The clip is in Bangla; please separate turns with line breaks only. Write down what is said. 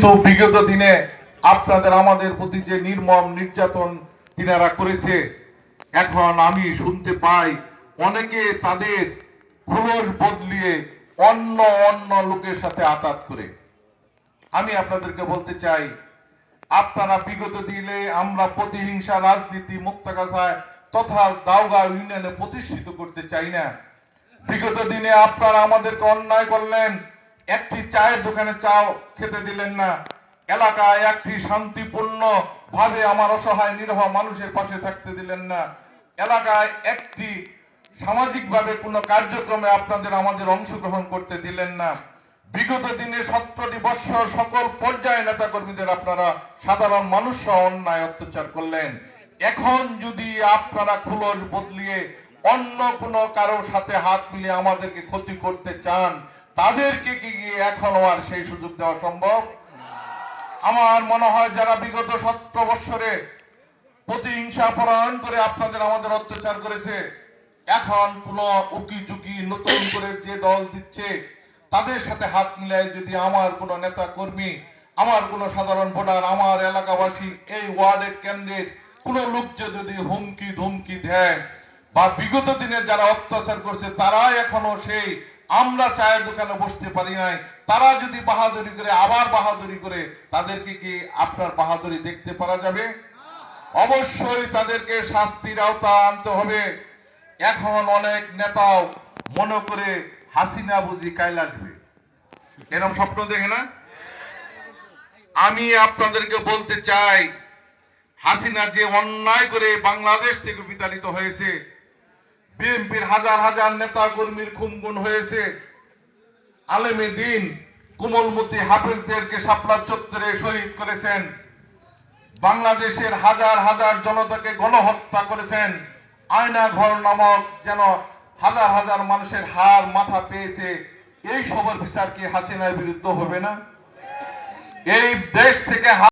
কিন্তু বিগত দিনে আপনাদের আমাদের প্রতি যে নির্মম নির্যাতন তিনারা করেছে, এখন আমি শুনতে পাই অনেকে তাদের খোলস বদলিয়ে অন্য অন্য লোকের সাথে আঘাত করে। আমি আপনাদেরকে বলতে চাই, আপনারা বিগত দিনে আমরা প্রতিহিংসা রাজনীতি মুক্তাগাছায় তথা দাউগাঁও ইউনিয়নে প্রতিষ্ঠিত করতে চাই না। বিগত দিনে আপনারা আমাদেরকে অন্যায় করলেন, একটি চায়ের দোকানে চা খেতে দিলেন না, এলাকায় একটি শান্তিপূর্ণ ভাবে আমার অসহায় নিরহ মানুষের পাশে থাকতে দিলেন না, এলাকায় একটি সামাজিক ভাবে কোনো কার্যক্রমে আপনাদের আমাদের অংশগ্রহণ করতে দিলেন না। বিগত দিনে 17টি বৎসর সকল পর্যায়ে নেতা কর্মীদের আপনারা সাধারণ মানুষ সহ অন্যায় অত্যাচার করলেন। এখন যদি আপনারা খোলস বদলিয়ে অন্য কোনো কারোর সাথে হাত মিলিয়ে আমাদেরকে ক্ষতি করতে চান, তাদেরকে কি এখনো আর সেই সুযোগ দেওয়া সম্ভব? আমার মনে হয় যারা বিগত 17 বৎসরে প্রতিহিংসা পরায়ণ করে আপনাদের আমাদের অত্যাচার করেছে, এখন কোন উকি ঝুঁকি নতুন করে যে দল দিচ্ছে তাদের সাথে হাত মিলাই যদি আমার কোন নেতা কর্মী, আমার কোন সাধারণ ভোটার, আমার এলাকাবাসী, এই ওয়ার্ডের কেন্দ্রের কোন লোক যদি হুমকি ধুমকি দেয় বা বিগত দিনে যারা অত্যাচার করছে তারা এখনো সেই আমরা চায়ের দোকানে বসতে পারি নাই, তারা যদি বাহাদুরি করে আবার বাহাদুরি করে, তাদেরকে কি আপনার বাহাদুরি দেখতে পারা যাবে? অবশ্যই তাদেরকে শাস্তির আওতা আনতে হবে। এখন অনেক নেতাও মনে করে হাসিনা বুঝি কাইল আসবে, এরকম স্বপ্ন দেখে না? আমি আপনাদেরকে বলতে চাই, হাসিনা যে অন্যায় করে বাংলাদেশ থেকে বিতাড়িত হয়েছে, বিএনপির হাজার হাজার নেতা কর্মীর খুন হয়েছে, আলেমে দিন কোমলমতি হাফেজদেরকে শাপলা চত্বরে শহীদ করেছেন, বাংলাদেশের হাজার হাজার জনতাকে গণহত্যা করেছেন, আয়না ঘর নামক যেন হাজার হাজার মানুষের হার মাথা পেয়েছে, এই সবার বিচার কি হাসিনার বিরুদ্ধে হবে না? এই দেশ থেকে